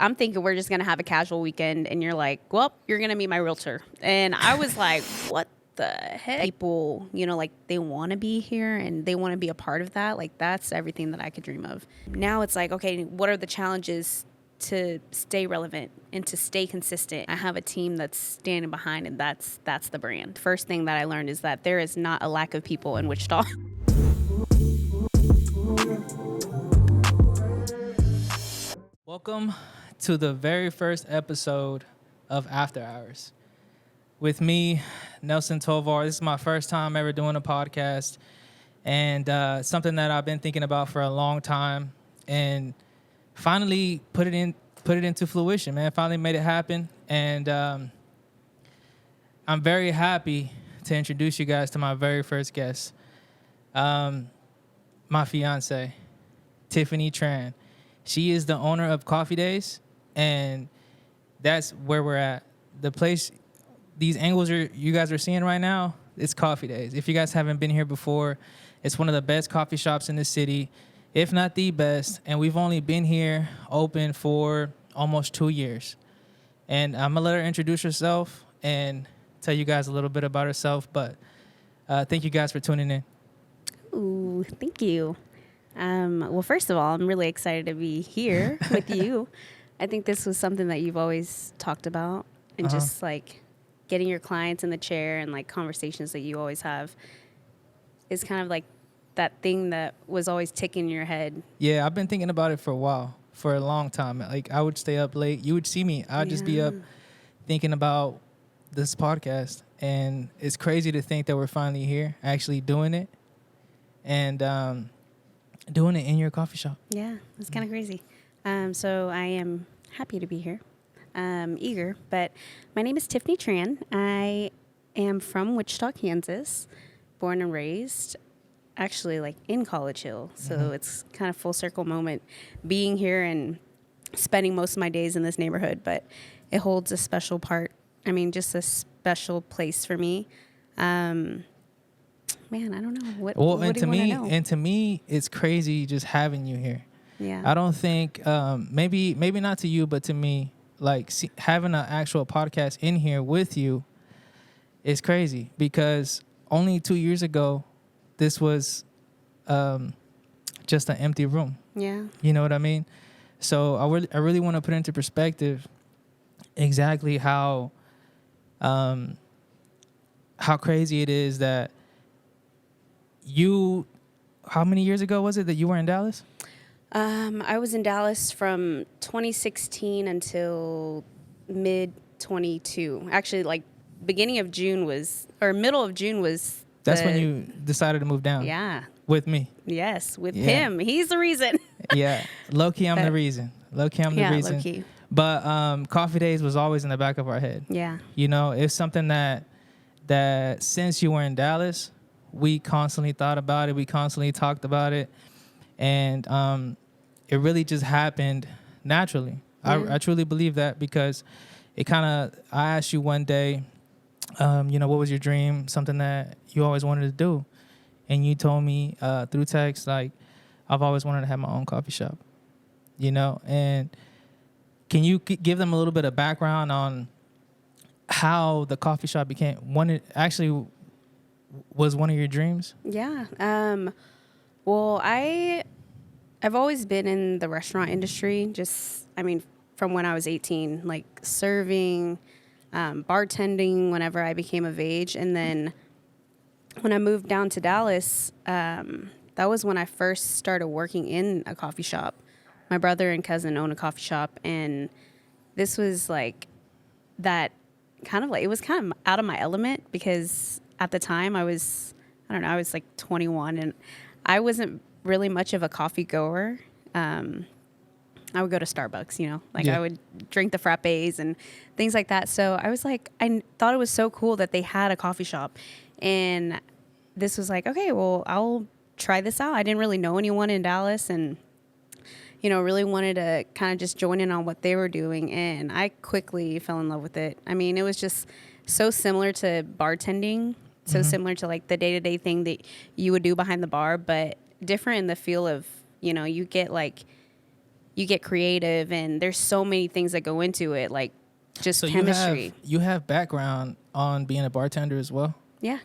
I'm thinking we're just going to have a casual weekend. And you're like, well, you're going to meet my realtor. And I was like, what the heck? People, like they want to be here and they want to be a part of that. Like that's everything that I could dream of. Now it's like, okay, what are the challenges to stay relevant and to stay consistent? I have a team that's standing behind, and that's the brand. First thing that I learned is that there is not a lack of people in Wichita. Welcome to the very first episode of After Hours. With me, Nelson Tovar. This is my first time ever doing a podcast, and something that I've been thinking about for a long time, and finally put it into fruition, man. Finally made it happen, and I'm very happy to introduce you guys to my very first guest, my fiancé, Tiffany Tran. She is the owner of Coffee Days, and that's where we're at. The place, these angles you guys are seeing right now, it's Coffee Days. If you guys haven't been here before, it's one of the best coffee shops in the city, if not the best. And we've only been here open for almost 2 years. And I'm going to let her introduce herself and tell you guys a little bit about herself. But thank you guys for tuning in. Ooh, thank you. Well, first of all, I'm really excited to be here with you. I think this was something that you've always talked about, and just like getting your clients in the chair and like conversations that you always have is kind of like that thing that was always ticking in your head. Yeah, I've been thinking about it for a while, for a long time. Like I would stay up late. You would see me. I'd just be up thinking about this podcast. And it's crazy to think that we're finally here, actually doing it, and doing it in your coffee shop. Yeah, it's kind of crazy. So I am happy to be here. Eager, but my name is Tiffany Tran. I am from Wichita, Kansas, born and raised, actually like in College Hill. So it's kind of full circle moment being here and spending most of my days in this neighborhood, but it holds a special part. I mean, just a special place for me. Man, I don't know. What do you want to know? And to me, it's crazy just having you here. Yeah. I don't think, maybe not to you, but to me, like having an actual podcast in here with you is crazy, because only 2 years ago, this was just an empty room. Yeah. You know what I mean? So I really want to put into perspective exactly how crazy it is that how many years ago was it that you were in Dallas? I was in Dallas from 2016 until mid 22. Actually, like beginning of June middle of June was. That's when you decided to move down. Yeah. With me. Yes, with him. He's the reason. Yeah. Low key, I'm the reason. Low key, I'm the reason. Low key. But Coffee Days was always in the back of our head. Yeah. You know, it's something that since you were in Dallas, we constantly thought about it. We constantly talked about it. And it really just happened naturally. Yeah. I truly believe that, because I asked you one day, what was your dream, something that you always wanted to do? And you told me through text, like, I've always wanted to have my own coffee shop, and can you give them a little bit of background on how the coffee shop became actually was one of your dreams? Yeah. Well, I've always been in the restaurant industry, from when I was 18, like serving, bartending whenever I became of age. And then when I moved down to Dallas, that was when I first started working in a coffee shop. My brother and cousin own a coffee shop, and this was like that kind of like, it was kind of out of my element, because at the time I was like 21, and I wasn't really much of a coffee goer. I would go to Starbucks, I would drink the frappes and things like that. So I was like, I thought it was so cool that they had a coffee shop, and this was like, okay, well, I'll try this out. I didn't really know anyone in Dallas, and really wanted to kind of just join in on what they were doing, and I quickly fell in love with it. I mean, it was just so similar to bartending, so similar to like the day-to-day thing that you would do behind the bar, but different in the feel of, you get like, you get creative, and there's so many things that go into it, like just So chemistry. you have background on being a bartender as well? Yeah.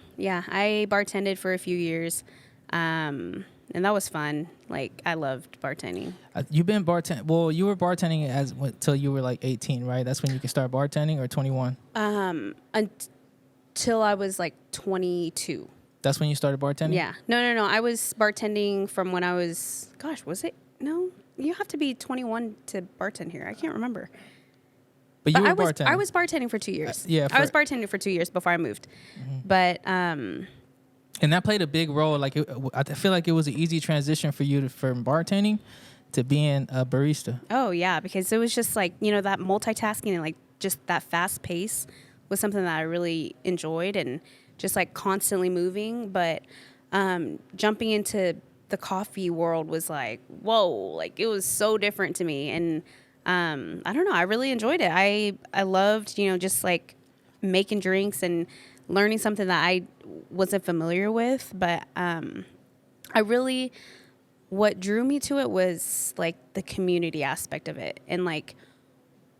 I bartended for a few years, and that was fun. Like, I loved bartending. You've been bartending. Well, you were bartending till you were like 18, right? That's when you can start bartending, or 21? Until I was like 22. That's when you started bartending? Yeah. No. I was bartending from when I was, gosh, was it? No, you have to be 21 to bartend here. I can't remember. But you were I was bartending. I was bartending for 2 years. I was bartending for 2 years before I moved. Mm-hmm. But And that played a big role. Like, I feel like it was an easy transition for you from bartending to being a barista. oh yeah, because it was just like, you know, that multitasking and like just that fast pace was something that I really enjoyed, and just like constantly moving. But jumping into the coffee world was like, whoa, like it was so different to me. And I don't know, I really enjoyed it. I loved, you know, just like making drinks and learning something that I wasn't familiar with. But what drew me to it was like the community aspect of it. And like,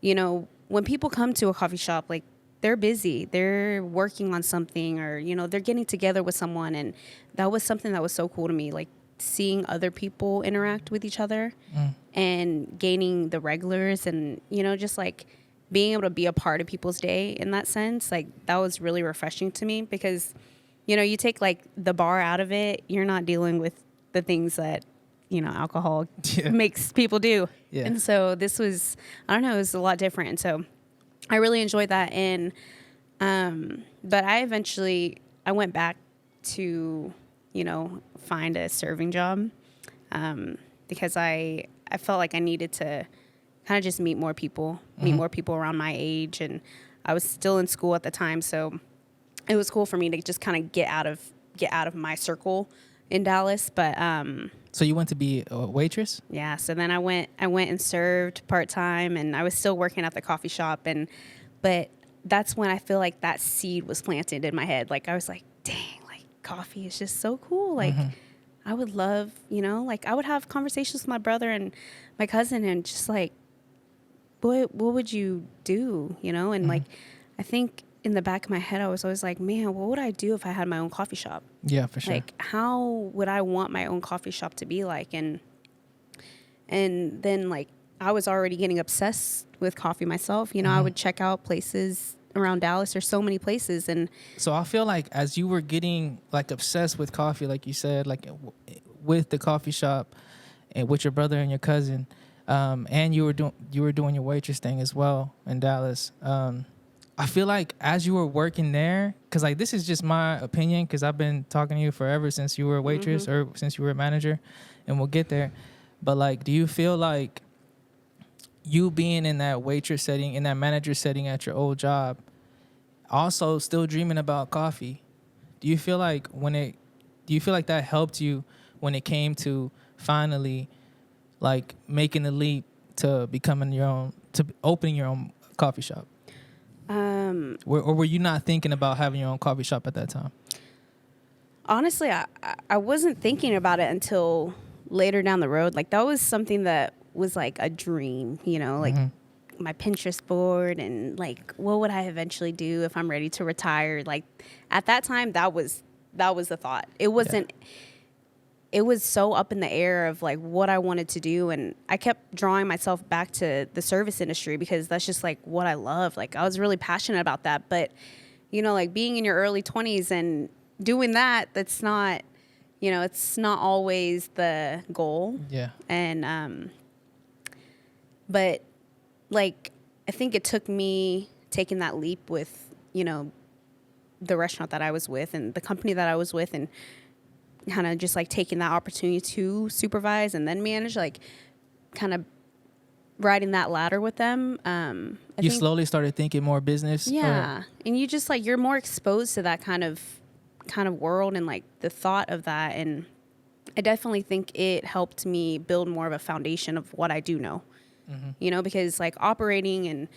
you know, when people come to a coffee shop, like they're busy, they're working on something, or, you know, they're getting together with someone. And that was something that was so cool to me, like seeing other people interact with each other and gaining the regulars, and, you know, just like being able to be a part of people's day in that sense. Like, that was really refreshing to me, because, you know, you take like the bar out of it, you're not dealing with the things that, you know, alcohol makes people do. Yeah. And so this was, I don't know, it was a lot different. And so I really enjoyed that. And but I went back to, you know, find a serving job, because I felt like I needed to kind of just meet more people around my age. And I was still in school at the time, so it was cool for me to just kind of get out of my circle in Dallas. But So you went to be a waitress? yeah, so then I went and served part-time, and I was still working at the coffee shop. But that's when I feel like that seed was planted in my head. Like, I was like, dang, like coffee is just so cool. Like, I would love, you know, like I would have conversations with my brother and my cousin, and just like, what would you do, you know? And like, I think in the back of my head, I was always like, man, what would I do if I had my own coffee shop? Yeah, for sure. Like, how would I want my own coffee shop to be like? And then like, I was already getting obsessed with coffee myself. You know, I would check out places around Dallas. There's so many places. And so I feel like as you were getting like obsessed with coffee, like you said, like with the coffee shop and with your brother and your cousin, and you were doing your waitress thing as well in Dallas. I feel like as you were working there, because like this is just my opinion, because I've been talking to you forever since you were a waitress or since you were a manager, and we'll get there. But like, do you feel like you being in that waitress setting, in that manager setting at your old job, also still dreaming about coffee, do you feel like that helped you when it came to finally like making the leap to opening your own coffee shop? Or were you not thinking about having your own coffee shop at that time? honestly, I wasn't thinking about it until later down the road. Like, that was something that was like a dream, you know, like my Pinterest board, and like, what would I eventually do if I'm ready to retire? Like, at that time, that was the thought. It wasn't, it was so up in the air of like what I wanted to do. And I kept drawing myself back to the service industry, because that's just like what I love. Like, I was really passionate about that. But, you know, like being in your early 20s and doing that, that's not, you know, it's not always the goal. Yeah. And, but like, I think it took me taking that leap with, you know, the restaurant that I was with and the company that I was with, and kind of just like taking that opportunity to supervise and then manage, like kind of riding that ladder with them. You slowly started thinking more business. Yeah. And you just like, you're more exposed to that kind of world and like the thought of that. And I definitely think it helped me build more of a foundation of what I do know, you know, because like operating and,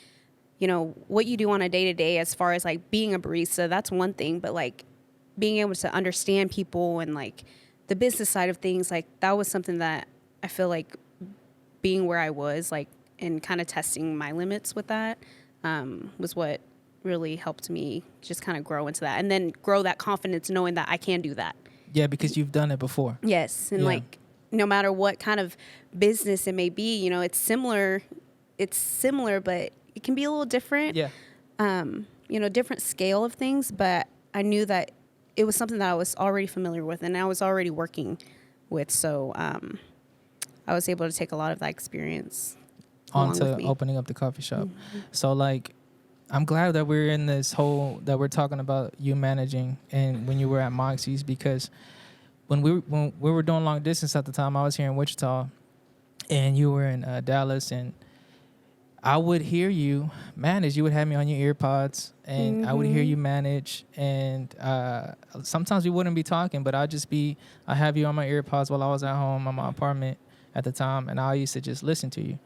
you know, what you do on a day to day as far as like being a barista, that's one thing, but like being able to understand people and like the business side of things, like that was something that I feel like being where I was, like, and kind of testing my limits with that, was what really helped me just kind of grow into that, and then grow that confidence knowing that I can do that. Yeah, because you've done it before. Yes. And Yeah. like, no matter what kind of business it may be, you know, it's similar, but it can be a little different. Yeah. You know, different scale of things, but I knew that it was something that I was already familiar with and I was already working with. So I was able to take a lot of that experience along Onto with me. opening up the coffee shop. So like, I'm glad that we're in this whole, that we're talking about you managing and when you were at Moxie's, because when we were doing long distance at the time, I was here in Wichita and you were in Dallas, and I would hear you manage. You would have me on your ear pods, and I would hear you manage. And sometimes we wouldn't be talking, but I have you on my ear pods while I was at home in my apartment at the time, and I used to just listen to you.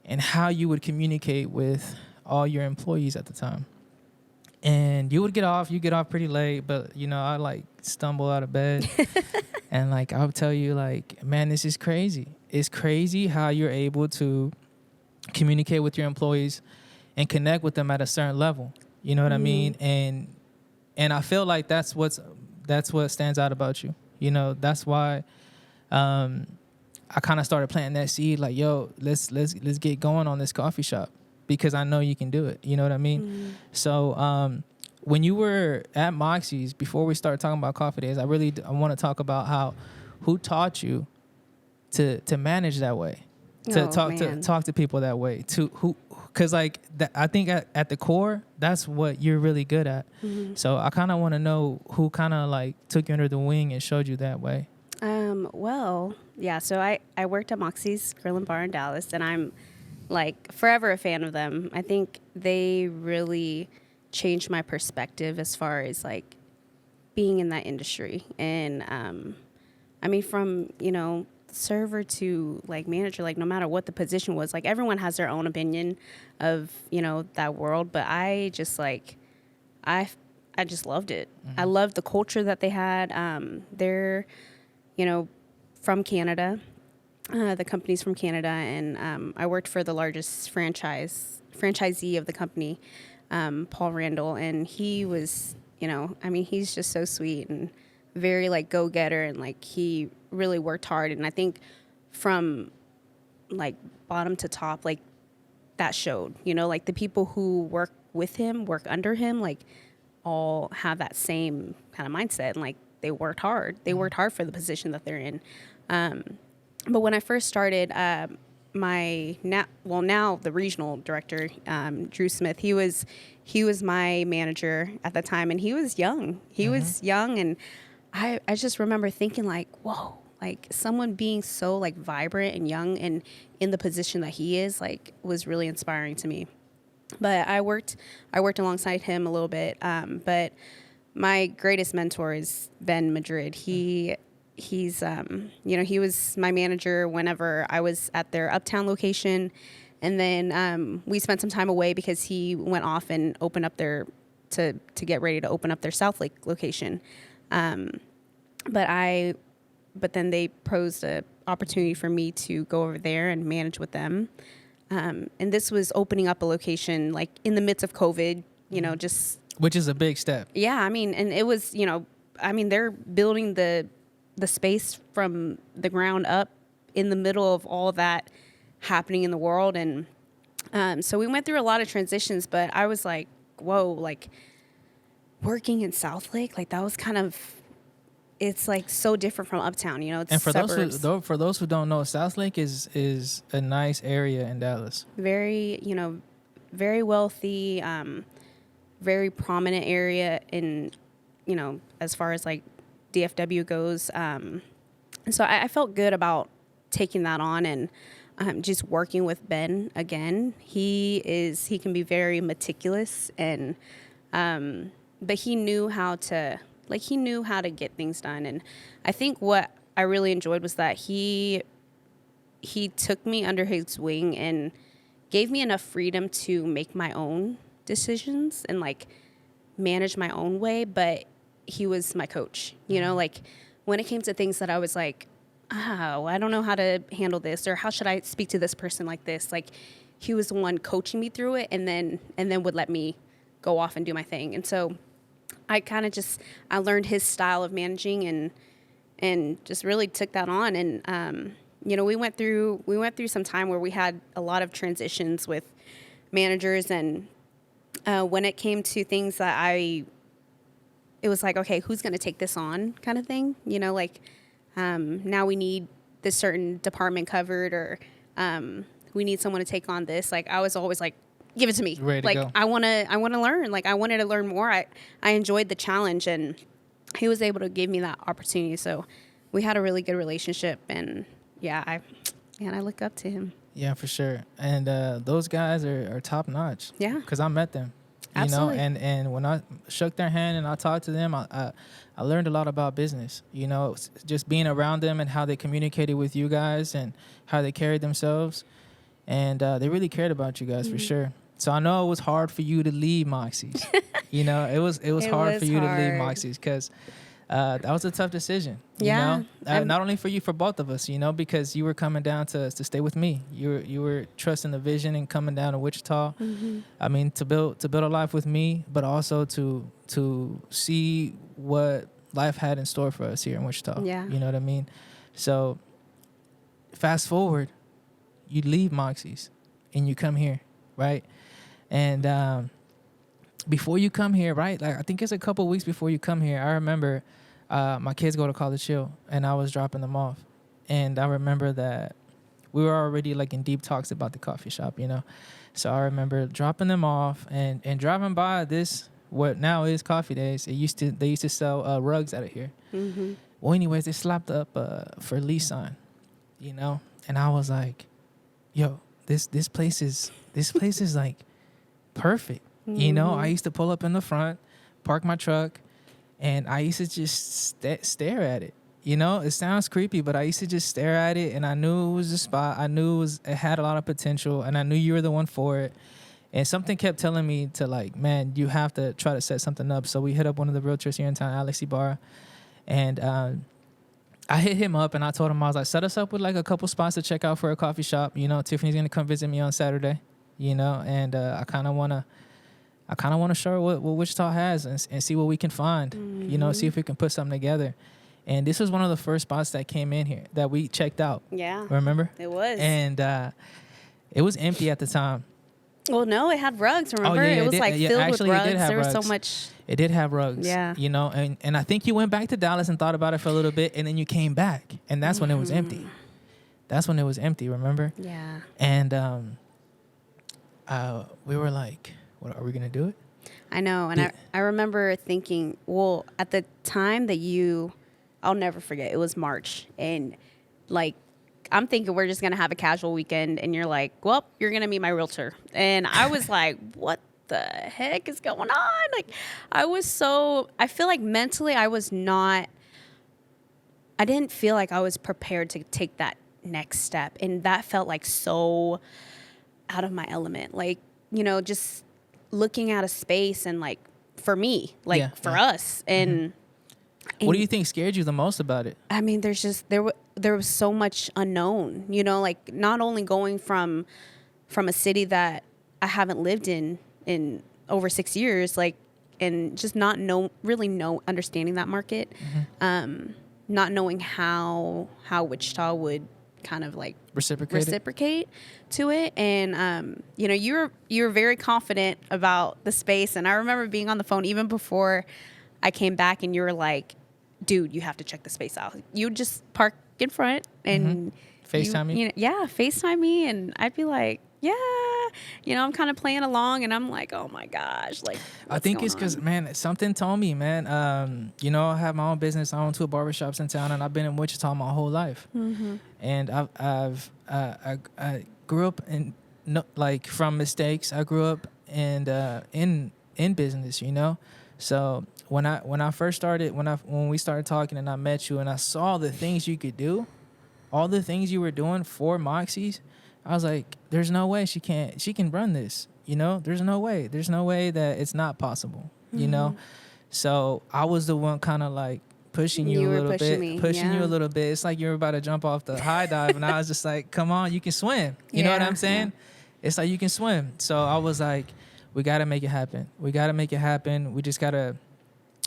And how you would communicate with all your employees at the time. And you get off pretty late, but you know, I like stumble out of bed and like, I'll tell you like, man, this is crazy. It's crazy how you're able to communicate with your employees and connect with them at a certain level. You know what I mean? And I feel like that's what stands out about you. You know, that's why I kind of started planting that seed, like, yo, let's get going on this coffee shop, because I know you can do it. You know what I mean? So when you were at Moxie's, before we start talking about coffee days, I want to talk about who taught you to manage that way, to talk to people that way, because like I think at the core, that's what you're really good at. So I kind of want to know who kind of like took you under the wing and showed you that way. Well, yeah, so I worked at Moxie's Grill and Bar in Dallas, and I'm like forever a fan of them. I think they really changed my perspective as far as like being in that industry. And I mean, from, you know, server to like manager, like no matter what the position was, like everyone has their own opinion of, you know, that world, but I just like I just loved it. I loved the culture that they had. They're, you know, from Canada. The company's from Canada, and I worked for the largest franchisee of the company, Paul Randall, and he was, you know, I mean, he's just so sweet and very like go-getter, and like he really worked hard. And I think from like bottom to top, like that showed, you know, like the people who work with him, work under him, like all have that same kind of mindset, and like they worked hard. They worked hard for the position that they're in. But when I first started, now the regional director, Drew Smith, he was my manager at the time, and he was young. He was young, and I just remember thinking like, whoa, like someone being so like vibrant and young and in the position that he is, like, was really inspiring to me. But I worked alongside him a little bit. But my greatest mentor is Ben Madrid. He's you know, he was my manager whenever I was at their Uptown location, and then we spent some time away because he went off and opened up to get ready to open up their South Lake location. But then they posed an opportunity for me to go over there and manage with them. And this was opening up a location like in the midst of COVID, you know, just. Which is a big step. Yeah. I mean, and it was, you know, I mean, they're building the space from the ground up in the middle of all that happening in the world. And so we went through a lot of transitions, but I was like, whoa, like working in South Lake, like that was kind of, it's like so different from Uptown, you know. It's and for suburbs. those who don't know, South Lake is a nice area in Dallas. Very, you know, very wealthy, very prominent area in, you know, as far as like DFW goes. And so I felt good about taking that on and just working with Ben again. He can be very meticulous, and but he knew how to get things done. And I think what I really enjoyed was that he took me under his wing and gave me enough freedom to make my own decisions and like manage my own way, but he was my coach, you know, like when it came to things that I was like, oh, I don't know how to handle this, or how should I speak to this person like this? Like, he was the one coaching me through it, and then would let me go off and do my thing. And so I kind of just, I learned his style of managing, and just really took that on. And you know, we went through some time where we had a lot of transitions with managers, and when it came to things that it was like, okay, who's going to take this on, kind of thing, you know, like, now we need this certain department covered, or we need someone to take on this. Like, I was always like, give it to me. Ready to like, go. I want to learn. Like, I wanted to learn more. I enjoyed the challenge, and he was able to give me that opportunity. So we had a really good relationship, and yeah, I look up to him. Yeah, for sure. And those guys are top notch. Yeah. Because I met them. You Absolutely. know, and when I shook their hand and I talked to them, I learned a lot about business. You know, just being around them and how they communicated with you guys and how they carried themselves. And they really cared about you guys, for sure. So I know it was hard for you to leave Moxie's. You know, it was hard for you to leave Moxie's, because that was a tough decision. Yeah. You know? Not only for you, for both of us, you know, because you were coming down to stay with me. You were trusting the vision and coming down to Wichita. I mean, to build a life with me, but also to see what life had in store for us here in Wichita. Yeah. You know what I mean? So fast forward, you leave Moxie's and you come here, right? And before you come here, right? Like, I think it's a couple weeks before you come here, I remember my kids go to College Hill, and I was dropping them off. And I remember that we were already like in deep talks about the coffee shop, you know? So I remember dropping them off and driving by this, what now is Coffee Days. They used to sell rugs out of here. Well, anyways, they slapped up for lease sign, you know? And I was like, yo, this place is like perfect. You know, I used to pull up in the front, park my truck, and I used to just stare at it. You know, it sounds creepy, but I used to just stare at it, and I knew it was a spot. I knew it had a lot of potential, and I knew you were the one for it. And something kept telling me to, like, man, you have to try to set something up. So we hit up one of the realtors here in town, Alex Ibarra, and I hit him up, and I told him, I was like, set us up with like a couple spots to check out for a coffee shop. You know, Tiffany's gonna come visit me on Saturday. You know, and I kind of want to show her what Wichita has and see what we can find, you know, see if we can put something together. And this was one of the first spots that came in here that we checked out. Yeah. Remember? It was. And it was empty at the time. Well, no, it had rugs, remember? It was like filled with rugs. There was so much. It did have rugs. Yeah. You know, and I think you went back to Dallas and thought about it for a little bit, and then you came back. And that's when it was empty. That's when it was empty, remember? Yeah. And we were like, what, are we going to do it? I know. And I remember thinking, well, at the time that I'll never forget, it was March. And like, I'm thinking we're just going to have a casual weekend. And you're like, well, you're going to meet my realtor. And I was like, what the heck is going on? Like, I feel like mentally I didn't feel like I was prepared to take that next step. And that felt like so out of my element. Like, you know, just looking at a space and like, for me, like for us. And what do you think scared you the most about it? I mean, there was so much unknown, you know, like not only going from a city that I haven't lived in over 6 years, like, and just not understanding that market, not knowing how Wichita would kind of like reciprocate to it. And you know, you were very confident about the space, and I remember being on the phone even before I came back, and you were like, dude, you have to check the space out. You would just park in front and FaceTime me? You know, yeah, FaceTime me, and I'd be like, yeah, you know, I'm kind of playing along, and I'm like, oh my gosh, like, I think it's because, man, something told me, man, you know, I have my own business. I own 2 barbershops in town, and I've been in Wichita my whole life. And I grew up like from mistakes. I grew up in business, you know. So when I first started, when we started talking and I met you and I saw the things you could do, all the things you were doing for Moxie's, I was like, there's no way she can run this, you know? There's no way that it's not possible, you know? So I was the one kind of like pushing you You a were little pushing bit, me, pushing you yeah. a little bit. It's like you're about to jump off the high dive, and I was just like, "Come on, you can swim." You know what Yeah, I'm saying? It's like you can swim. So I was like, "We got to make it happen. We got to make it happen. We just gotta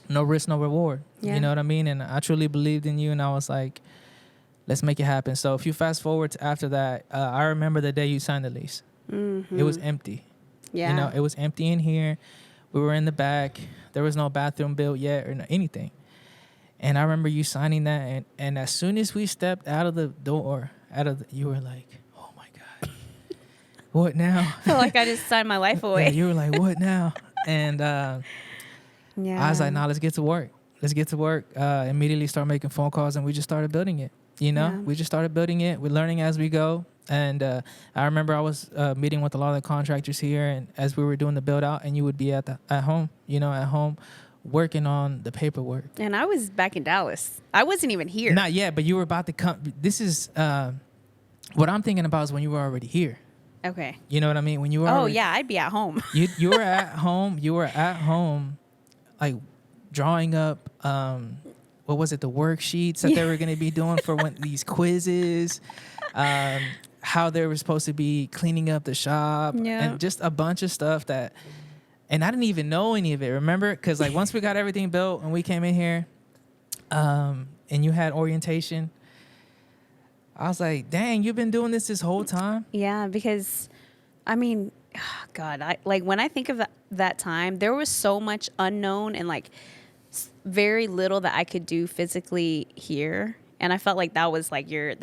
no risk, no reward." Yeah. You know what I mean? And I truly believed in you, and I was like, "Let's make it happen." So if you fast forward to after that, I remember the day you signed the lease. Mm-hmm. It was empty. Yeah. You know, it was empty in here. We were in the back. There was no bathroom built yet or anything. And I remember you signing that, and as soon as we stepped out of the door, you were like, "Oh my God, what now?" I felt like I just signed my life Yeah, away. you were like, "What now?" And Yeah. I was like, "Nah, let's get to work. Let's get to work." Immediately start making phone calls, and we just started building it. You know, Yeah. we just started building it. We're learning as we go. And I remember I was meeting with a lot of the contractors here, and as we were doing the build out, and you would be at home, you know, at home, working on the paperwork. And I was back in Dallas. I wasn't even here. Not yet, but you were about to come. This is what I'm thinking about is when you were already here. Okay. You know what I mean? When you were. Oh already, yeah, I'd be at home. You were at home. You were at home, like drawing up. What was it? The worksheets that they were going to be doing for these quizzes. How they were supposed to be cleaning up the shop, Yeah. and just a bunch of stuff that. And I didn't even know any of it. Remember? Because like once we got everything built and we came in here, and you had orientation, I was like, "Dang, you've been doing this whole time." Yeah, because I mean, God, when I think of that time, there was so much unknown and like very little that I could do physically here. And I felt like that was like your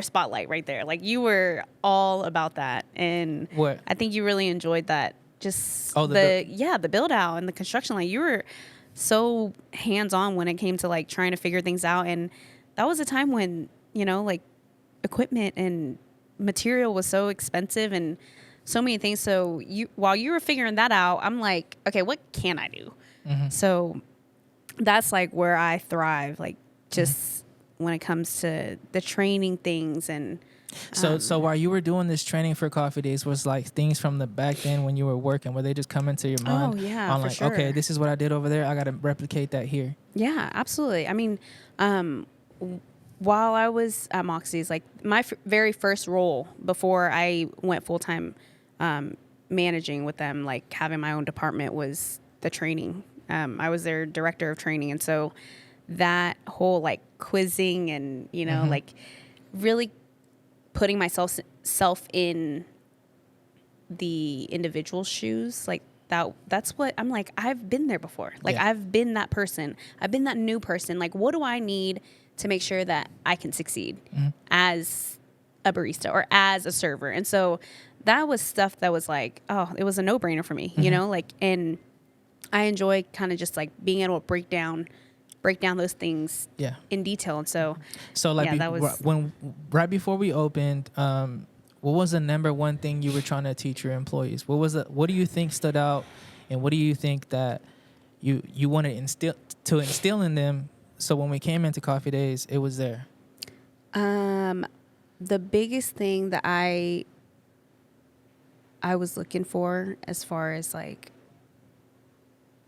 spotlight right there. Like you were all about that. And What? I think you really enjoyed that. Just the build out and the construction. Like you were so hands on when it came to like trying to figure things out. And that was a time when, you know, like equipment and material was so expensive and so many things. So while you were figuring that out, I'm like, okay, what can I do? Mm-hmm. So that's like where I thrive. Like just when it comes to the training things and So while you were doing this training for Coffee Days, was like things from the back then when you were working, where they just come into your mind? Oh, yeah, on for like, sure. okay, this is what I did over there. I got to replicate that here. yeah, absolutely. I mean, while I was at Moxie's, like my very first role before I went full time managing with them, like having my own department, was the training. I was their director of training, and so that whole like quizzing and you know like really putting myself in the individual's shoes, like that's what I'm like, I've been there before. Like Yeah. I've been that person. I've been that new person. Like what do I need to make sure that I can succeed as a barista or as a server? And so that was stuff that was like, oh, it was a no-brainer for me, you know, like, and I enjoy kind of just like being able to break down those things Yeah. in detail. And so like yeah, that was right before we opened, what was the number one thing you were trying to teach your employees? What do you think stood out, and what do you think that you wanted to instill in them, so when we came into Coffee Days, it was there? the biggest thing that I was looking for as far as like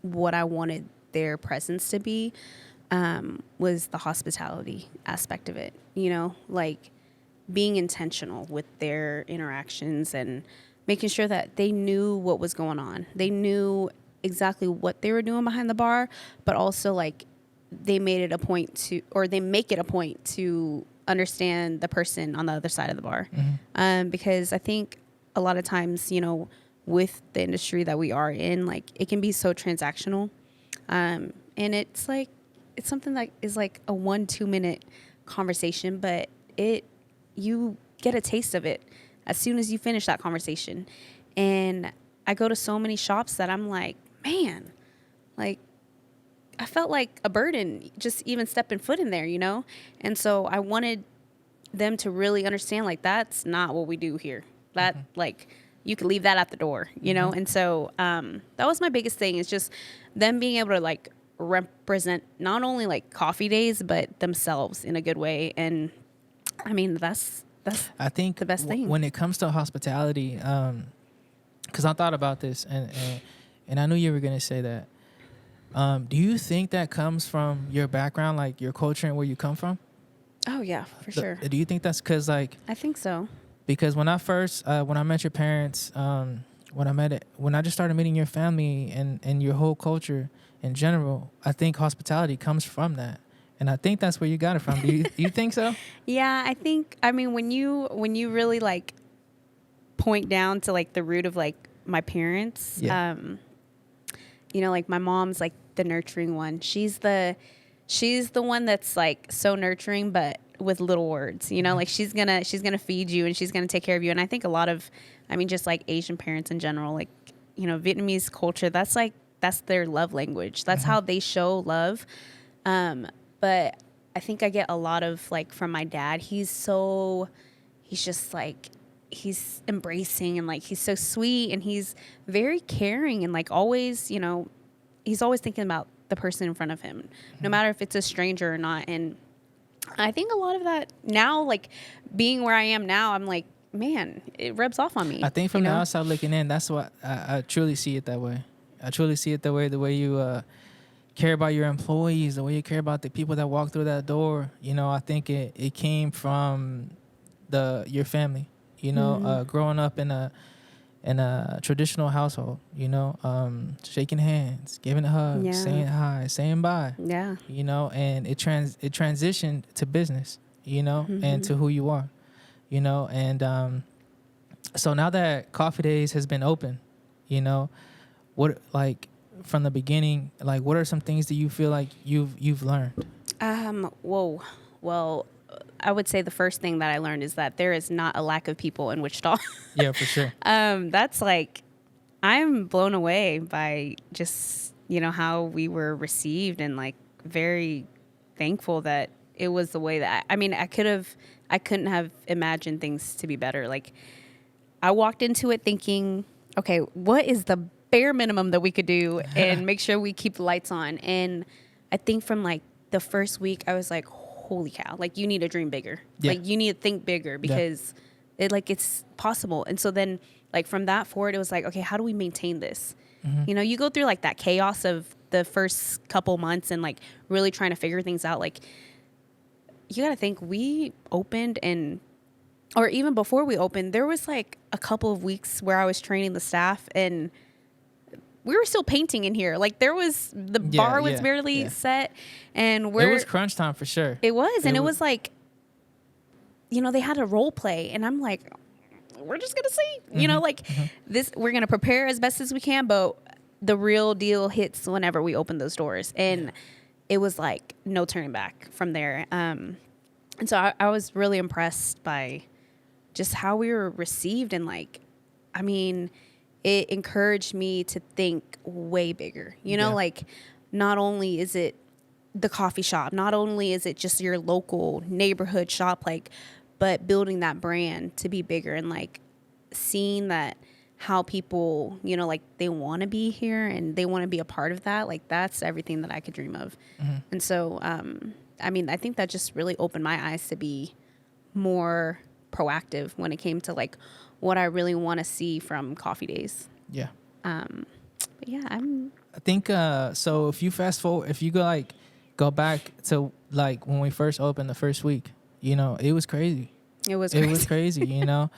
what I wanted their presence to be was the hospitality aspect of it, you know, like being intentional with their interactions and making sure that they knew what was going on. They knew exactly what they were doing behind the bar, but also like they make it a point to understand the person on the other side of the bar. Because I think a lot of times, you know, with the industry that we are in, like it can be so transactional. And it's like, it's something that is like a 1-2 minute conversation, but you get a taste of it as soon as you finish that conversation. And I go to so many shops that I'm like, man, like I felt like a burden just even stepping foot in there, you know? And so I wanted them to really understand, like, that's not what we do here. That like, you can leave that at the door, you know? And so that was my biggest thing, is just them being able to like represent not only like Coffee Days, but themselves in a good way. And I mean, that's I think the best thing. When it comes to hospitality, because I thought about this and I knew you were gonna say that. Do you think that comes from your background, like your culture and where you come from? Oh yeah, for sure. Do you think that's because like, I think so. because when I met your parents, when I just started meeting your family and your whole culture in general, I think hospitality comes from that. And I think that's where you got it from. Do you think so? Yeah, I think, I mean, when you really like point down to like the root of like my parents, Yeah. you know, like my mom's like the nurturing one. She's the one that's like so nurturing, but with little words, you know, like she's gonna feed you and she's gonna take care of you. And I think a lot of, I mean, just like Asian parents in general, like, you know, Vietnamese culture, that's their love language. That's how they show love. But I think I get a lot of like from my dad. He's just like, he's embracing and like he's so sweet and he's very caring and like always, you know, he's always thinking about the person in front of him, no matter if it's a stranger or not. And I think a lot of that now, like being where I am now, I'm like, man, it rubs off on me. I think from the outside looking in, that's what I truly see it that way. I truly see it the way you care about your employees, the way you care about the people that walk through that door. You know, I think it came from your family. You know, growing up in a traditional household. You know, shaking hands, giving a hug, saying hi, saying bye. Yeah. You know, and it transitioned to business. You know, and to who you are. You know, and so now that Coffee Days has been open, you know, what like from the beginning, like what are some things that you feel like you've learned? Well, I would say the first thing that I learned is that there is not a lack of people in Wichita. Yeah, for sure. That's like, I'm blown away by just, you know, how we were received and like very thankful that it was the way that, I mean, I couldn't have imagined things to be better. Like I walked into it thinking, okay, what is the bare minimum that we could do and make sure we keep the lights on? And I think from like the first week, I was like, holy cow, like you need to dream bigger. Yeah. Like you need to think bigger because it's possible. And so then like from that forward, it was like, okay, how do we maintain this? You know, you go through like that chaos of the first couple months and like really trying to figure things out. Like you got to think we opened or even before we opened, there was like a couple of weeks where I was training the staff and we were still painting in here. Like there was, the bar was barely set and it was crunch time for sure. It was. And it was like, you know, they had a role play and I'm like, we're just going to see, you know, like this, we're going to prepare as best as we can, but the real deal hits whenever we open those doors. And it was like no turning back from there. And so I was really impressed by just how we were received. And like, I mean, it encouraged me to think way bigger, you know, like not only is it the coffee shop, not only is it just your local neighborhood shop, like, but building that brand to be bigger and like seeing that how people, you know, like they want to be here and they want to be a part of that. Like that's everything that I could dream of. And so, I mean, I think that just really opened my eyes to be more proactive when it came to like what I really want to see from Coffee Days. Yeah. But yeah, I think, so if you fast forward, if you go back to like when we first opened the first week, you know, it was crazy. It was crazy, you know.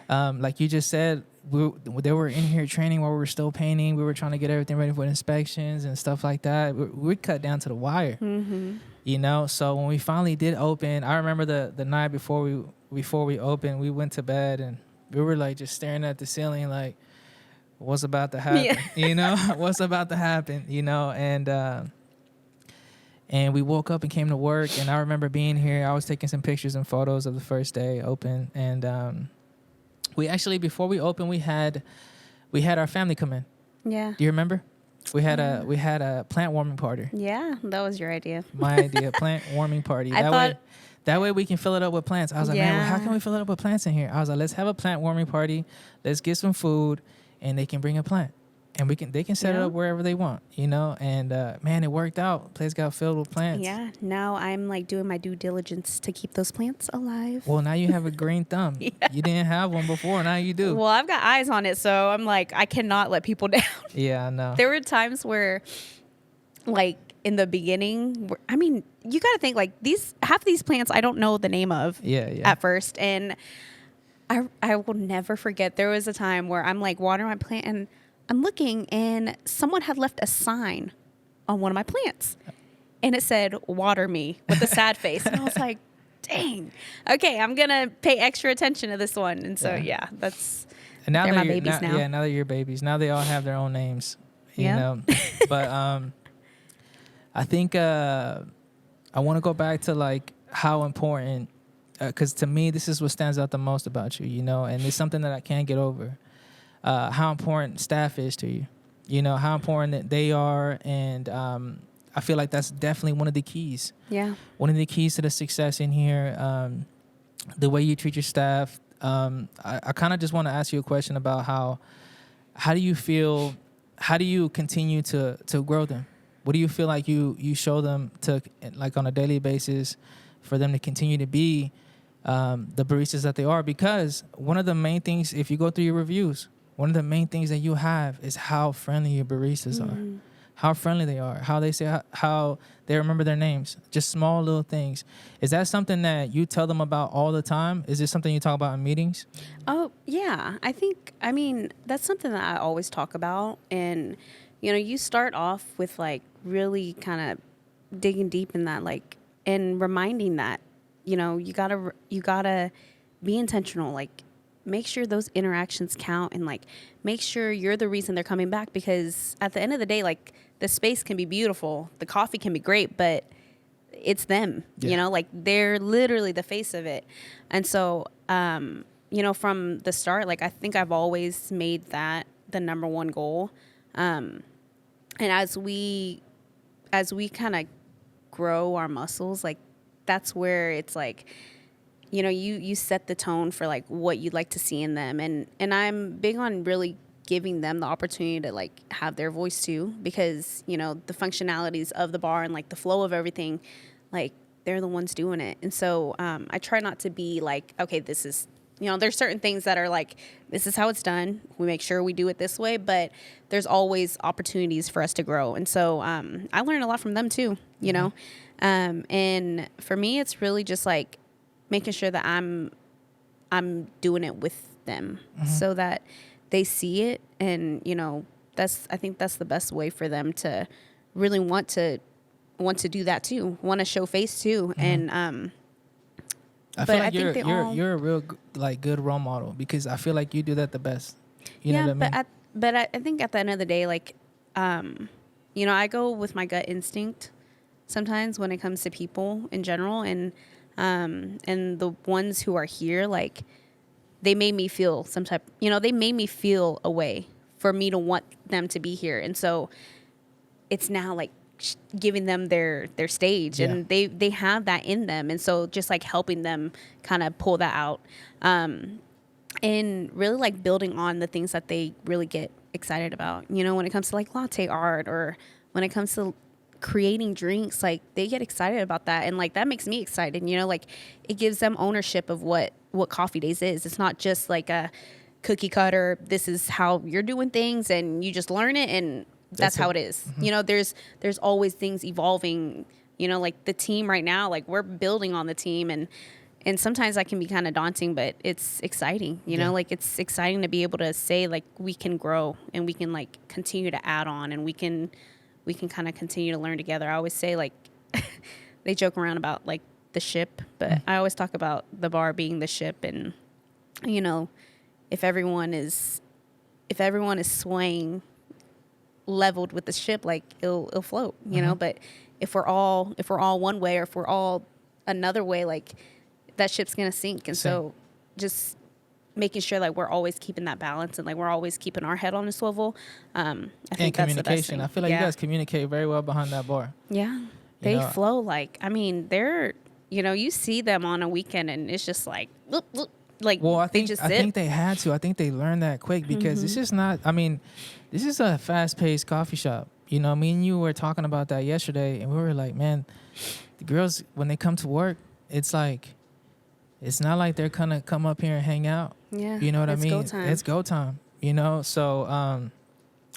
Like you just said, they were in here training while we were still painting. We were trying to get everything ready for inspections and stuff like that. We cut down to the wire, you know. So when we finally did open, I remember the night before we opened, we went to bed and we were like just staring at the ceiling, like what's about to happen, you know, what's about to happen, you know, and we woke up and came to work, and I remember being here. I was taking some pictures and photos of the first day open, and we actually, before we opened, we had our family come in. Yeah. Do you remember? We had a plant warming party. Yeah, that was your idea. My idea, plant warming party. That way we can fill it up with plants. I was like, man, well, how can we fill it up with plants in here? I was like, let's have a plant warming party. Let's get some food, and they can bring a plant. And they can set it up wherever they want, you know. And man, it worked out. The place got filled with plants. Yeah. Now I'm like doing my due diligence to keep those plants alive. Well, now you have a green thumb. You didn't have one before. Now you do. Well, I've got eyes on it, so I'm like, I cannot let people down. Yeah, I know. There were times where like in the beginning, I mean, you got to think like half these plants I don't know the name of at first. And I will never forget, there was a time where I'm like watering my plant and I'm looking and someone had left a sign on one of my plants and it said, "Water me," with a sad face. And I was like, dang, okay, I'm going to pay extra attention to this one. And so, that's, and now they're my babies now. Yeah, now they're your babies. Now they all have their own names, you know. But I think I want to go back to like how important, because to me, this is what stands out the most about you, you know, and it's something that I can't get over. How important staff is to you, you know, how important that they are. And I feel like that's definitely one of the keys. Yeah. One of the keys to the success in here, the way you treat your staff. I kind of just want to ask you a question about how do you feel, how do you continue to grow them? What do you feel like you show them to, like, on a daily basis for them to continue to be the baristas that they are? Because one of the main things, if you go through your reviews, one of the main things that you have is how friendly your baristas are, how friendly they are, how they say, how they remember their names, just small little things. Is that something that you tell them about all the time? Is this something you talk about in meetings? Oh, yeah. I mean, that's something that I always talk about. And, you know, you start off with like really kind of digging deep in that, like, and reminding that, you know, you gotta be intentional. Like, make sure those interactions count and like make sure you're the reason they're coming back, because at the end of the day, like, the space can be beautiful, the coffee can be great, but it's them, you know, like they're literally the face of it. And so, you know, from the start, like, I think I've always made that the number one goal. And as we kind of grow our muscles, like, that's where it's like, you know, you set the tone for like what you'd like to see in them. And I'm big on really giving them the opportunity to like have their voice too, because, you know, the functionalities of the bar and like the flow of everything, like, they're the ones doing it. And so I try not to be like, okay, this is, you know, there's certain things that are like, this is how it's done. We make sure we do it this way, but there's always opportunities for us to grow. And so I learn a lot from them too, you know? And for me, it's really just like making sure that I'm doing it with them so that they see it. And, you know, I think that's the best way for them to really want to do that too, want to show face too. And I feel like you're a real like good role model, because I feel like you do that the best. You know what I mean? But I think at the end of the day, like, you know, I go with my gut instinct sometimes when it comes to people in general, and the ones who are here, like, they made me feel they made me feel a way for me to want them to be here. And so it's now like giving them their stage, and they have that in them. And so just like helping them kind of pull that out, and really like building on the things that they really get excited about, you know, when it comes to like latte art, or when it comes to creating drinks, like, they get excited about that. And like, that makes me excited, you know, like, it gives them ownership of what Coffee Days is. It's not just like a cookie cutter, this is how you're doing things and you just learn it and that's how it is. You know, there's always things evolving, you know, like the team right now, like, we're building on the team, and sometimes that can be kind of daunting, but it's exciting, you know, like, it's exciting to be able to say, like, we can grow and we can like continue to add on, and we can kind of continue to learn together. I always say, like, they joke around about like the ship, but I always talk about the bar being the ship. And, you know, if everyone is swaying leveled with the ship, like, it'll float, you know. But if we're all one way, or if we're all another way, like, that ship's gonna sink. And so just making sure like we're always keeping that balance, and like we're always keeping our head on a swivel. I think that's the best thing. I feel like you guys communicate very well behind that bar. Yeah, they flow. Like, I mean, they're, you know, you see them on a weekend and it's just like, look, like, well, I think they had to. I think they learned that quick, because this is not, I mean, this is a fast-paced coffee shop. You know, me and you were talking about that yesterday, and we were like, man, the girls, when they come to work, it's like, it's not like they're gonna come up here and hang out. Yeah, you know what I mean? It's go time. You know, so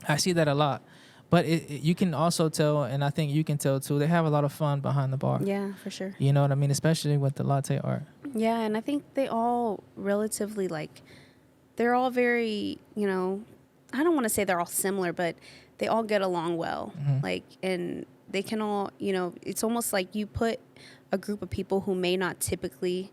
I see that a lot. But you can also tell, and I think you can tell too, they have a lot of fun behind the bar. Yeah, for sure. You know what I mean? Especially with the latte art. Yeah, and I think they all relatively like, they're all very, I don't want to say they're all similar, but they all get along well. Like, and they can all, it's almost like you put a group of people who may not typically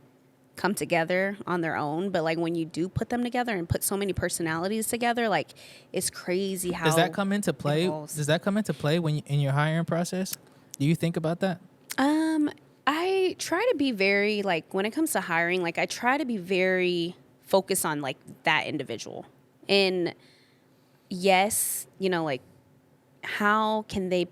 come together on their own, but like when you do put them together and put so many personalities together, like it's crazy how Does that come into play? Does that come into play when in your hiring process? Do you think about that? I try to be very, like, when it comes to hiring, like I try to be very focused on like that individual. And yes, like how can they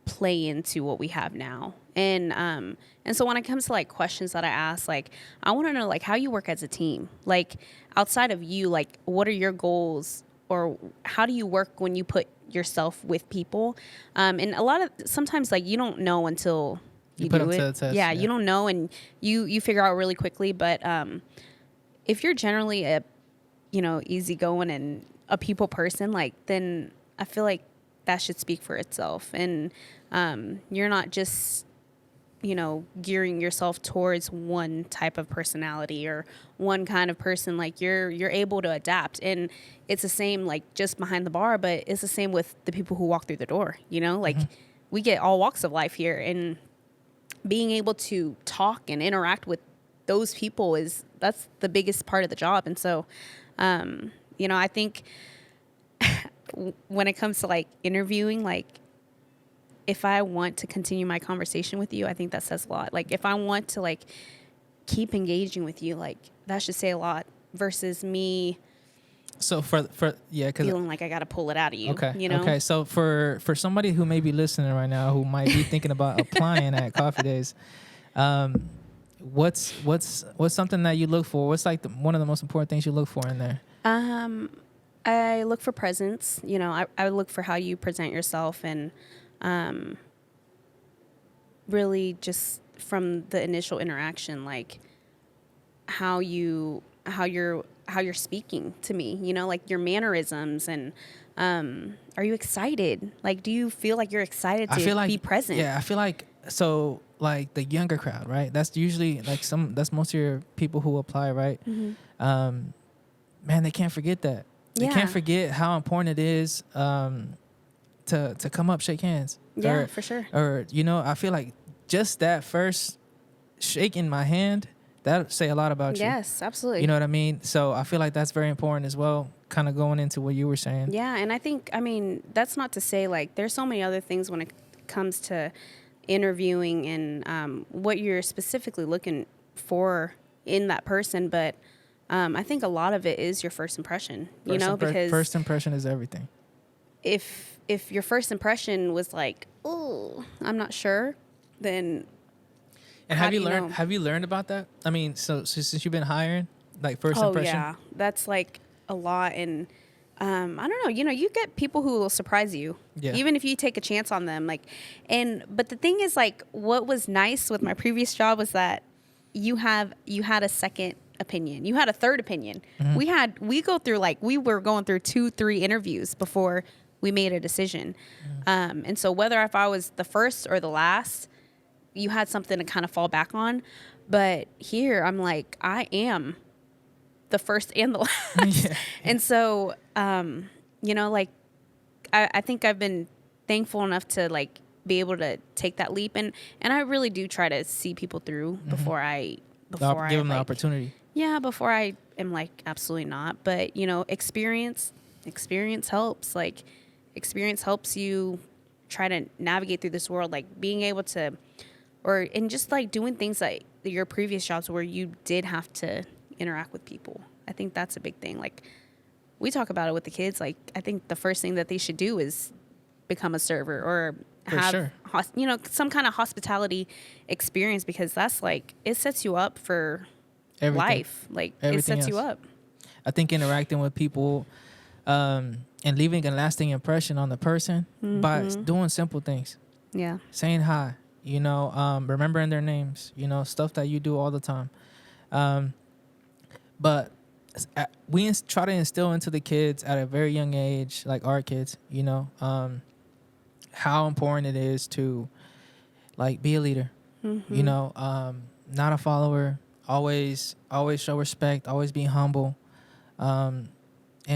play into what we have now? And so when it comes to like questions that I ask, like I want to know like how you work as a team. Like outside of you, like what are your goals, or how do you work when you put yourself with people? And a lot of sometimes like you don't know until you put do them it. to the test, yeah, yeah. you don't know, and you figure out really quickly. But if you're generally a easygoing and a people person, like then I feel like that should speak for itself. And you're not just gearing yourself towards one type of personality or one kind of person. Like you're able to adapt, and it's the same like just behind the bar, but it's the same with the people who walk through the door. Like we get all walks of life here, and being able to talk and interact with those people that's the biggest part of the job. And so I think when it comes to like interviewing, like if I want to continue my conversation with you, I think that says a lot. Like if I want to like keep engaging with you, like that should say a lot versus me So for yeah, because feeling like I got to pull it out of you. okay, You know? okay. So for somebody who may be listening right now, who might be thinking about applying at Coffee Days, what's something that you look for? What's like one of the most important things you look for in there? I look for presence. I look for how you present yourself, and really just from the initial interaction, like how you're speaking to me, like your mannerisms, and are you excited? Like, do you feel like you're excited to be present? Yeah, I feel like so like the younger crowd, right? That's usually like that's most of your people who apply, right? Man, they can't forget that. They can't forget how important it is to come up, shake hands. Yeah, for sure. Or I feel like just that first shaking my hand, that'll say a lot about you. Yes, absolutely. You know what I mean? So I feel like that's very important as well, kind of going into what you were saying. Yeah, and I mean, that's not to say like there's so many other things when it comes to interviewing and what you're specifically looking for in that person, but I think a lot of it is your first impression, because first impression is everything. If your first impression was like, oh, I'm not sure, then and have you learned about that? I mean, so since you've been hiring, like first impression? Oh yeah, that's like a lot. And I don't know, you get people who will surprise you, even if you take a chance on them. Like, but the thing is, like, what was nice with my previous job was that you had a second opinion, you had a third opinion. We go through like we were going through 2-3 interviews before we made a decision. And so whether if I was the first or the last, you had something to kind of fall back on. But here I'm like, I am the first and the last. And so, like I think I've been thankful enough to like be able to take that leap. And I really do try to see people through before I give them the opportunity. Yeah. Before I am like, absolutely not. But experience helps. Like experience helps you try to navigate through this world, like being able to, and just like doing things like your previous jobs where you did have to interact with people. I think that's a big thing. Like we talk about it with the kids. Like I think the first thing that they should do is become a server or have, some kind of hospitality experience, because that's like, it sets you up for everything. Life. Like everything it sets you up. I think interacting with people, and leaving a lasting impression on the person by doing simple things. Yeah. Saying hi, remembering their names, stuff that you do all the time. But we try to instill into the kids at a very young age, like our kids, how important it is to like be a leader. You know, not a follower. Always show respect. Always be humble. And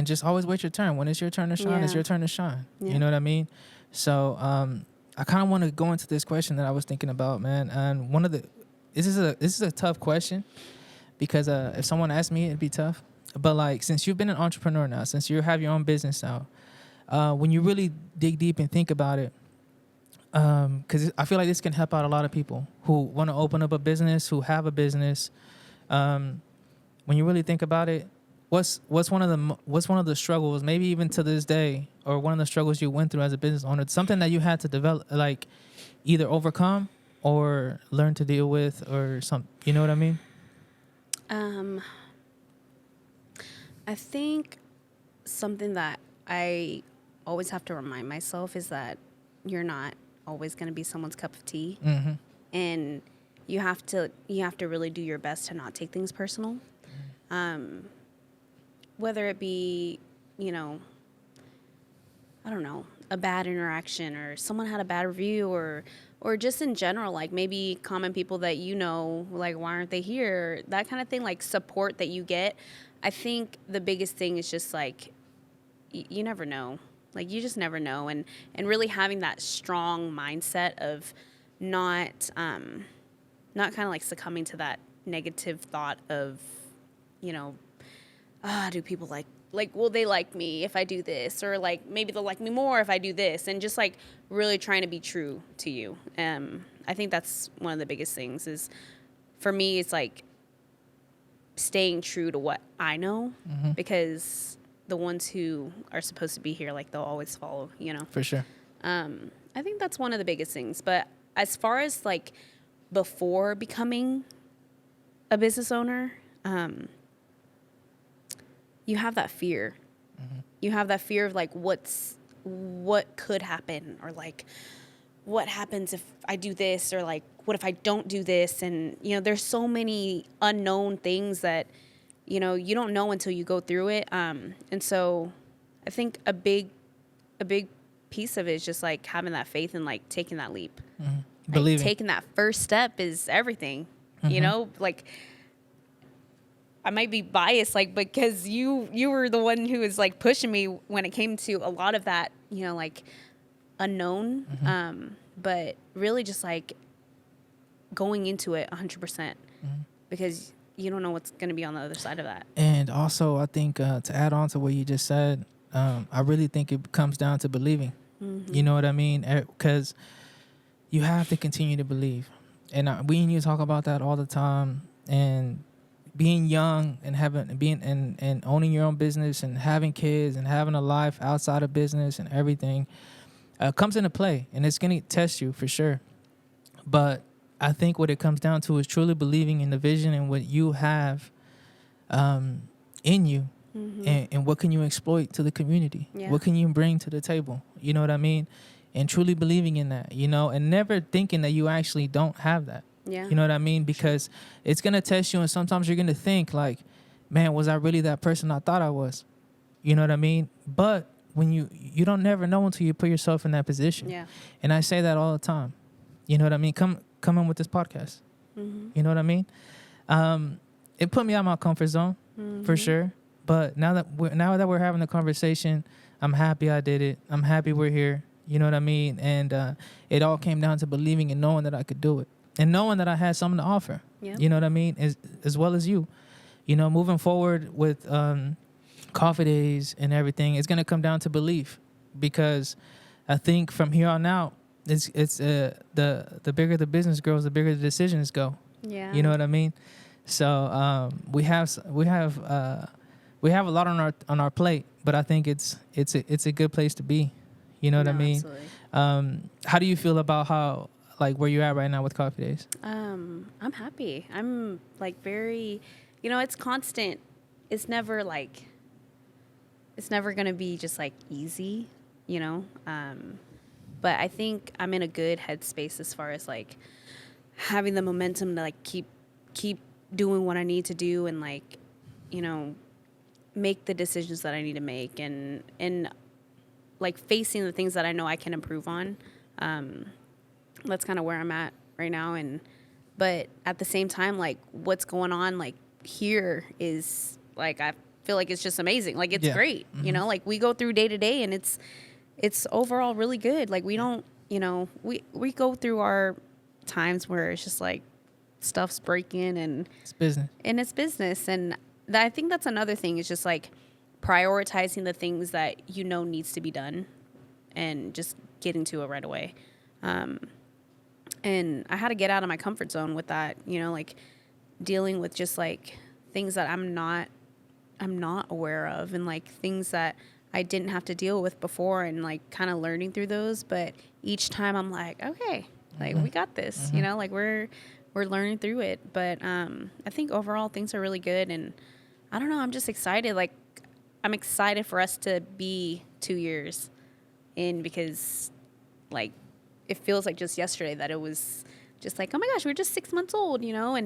just always wait your turn. When it's your turn to shine, it's Yeah. your turn to shine. Yeah. You know what I mean? So I kind of want to go into this question that I was thinking about, man. And this is a tough question because if someone asked me, it'd be tough. But like, since you've been an entrepreneur now, since you have your own business now, when you really dig deep and think about it, because I feel like this can help out a lot of people who want to open up a business, who have a business. When you really think about it, what's one of the struggles, maybe even to this day, or one of the struggles you went through as a business owner, something that you had to develop, like either overcome or learn to deal with, or some, you know what I mean? I think something that I always have to remind myself is that you're not always going to be someone's cup of tea, and you have to really do your best to not take things personal, whether it be, you know, I don't know, a bad interaction, or someone had a bad review, or just in general, like maybe common people that you know, like, why aren't they here? That kind of thing, like support that you get. I think the biggest thing is just like, you never know. Like, you just never know. And really having that strong mindset of not kind of like succumbing to that negative thought of, you know, do people like, will they like me if I do this? Or like, maybe they'll like me more if I do this. And just like really trying to be true to you. I think that's one of the biggest things is, for me, it's like staying true to what I know, because the ones who are supposed to be here, like, they'll always follow, you know? For sure. I think that's one of the biggest things. But as far as like before becoming a business owner, you have that fear. You have that fear of like what could happen, or like what happens if I do this, or like what if I don't do this, and you know, there's so many unknown things that, you know, you don't know until you go through it. And so I think a big piece of it is just like having that faith and like taking that leap. Like, Believing. taking that first step is everything. You know, like, I might be biased, like, because you were the one who was like pushing me when it came to a lot of that, you know, like unknown. But really just like going into it 100%, because you don't know what's going to be on the other side of that. And also, I think to add on to what you just said, I really think it comes down to believing. You know what I mean? Because you have to continue to believe. And we and you talk about that all the time. And being young and and owning your own business and having kids and having a life outside of business and everything comes into play. And it's going to test you for sure. But I think what it comes down to is truly believing in the vision and what you have in you, and what can you exploit to the community? Yeah. What can you bring to the table? You know what I mean? And truly believing in that, you know, and never thinking that you actually don't have that. Yeah. You know what I mean? Because it's going to test you, and sometimes you're going to think like, man, was I really that person I thought I was? You know what I mean? But when you don't never know until you put yourself in that position. Yeah. And I say that all the time. You know what I mean? Come in with this podcast. You know what I mean? It put me out of my comfort zone for sure. But now that we're having the conversation, I'm happy I did it. I'm happy we're here. You know what I mean? And it all came down to believing and knowing that I could do it, and knowing that I had something to offer. Yep. You know what I mean? As well as you. You know, moving forward with coffee days and everything, it's gonna come down to belief, because I think from here on out, it's the bigger the business grows, the bigger the decisions go. Yeah. You know what I mean? So we have a lot on our plate, but I think it's a good place to be. You know what I mean? Absolutely. How do you feel about how, like, where you're at right now with coffee days? I'm happy. I'm like very, you know, it's constant. It's never going to be just like easy, you know? But I think I'm in a good headspace as far as like having the momentum to like keep doing what I need to do, and like, you know, make the decisions that I need to make, and like facing the things that I know I can improve on. That's kind of where I'm at right now. But at the same time, like what's going on like here is like, I feel like it's just amazing. Like it's great, you know, like we go through day to day and it's overall really good. Like we don't, you know, we go through our times where it's just like stuff's breaking and It's business. And I think that's another thing is just like prioritizing the things that you know needs to be done and just getting to it right away. And I had to get out of my comfort zone with that, you know, like dealing with just like things that I'm not aware of, and like things that I didn't have to deal with before, and like kind of learning through those. But each time I'm like, okay, like we got this, you know, like we're learning through it. But I think overall things are really good, and I don't know, I'm just excited. Like I'm excited for us to be 2 years in, because like it feels like just yesterday that it was just like, oh my gosh, we're just 6 months old, you know,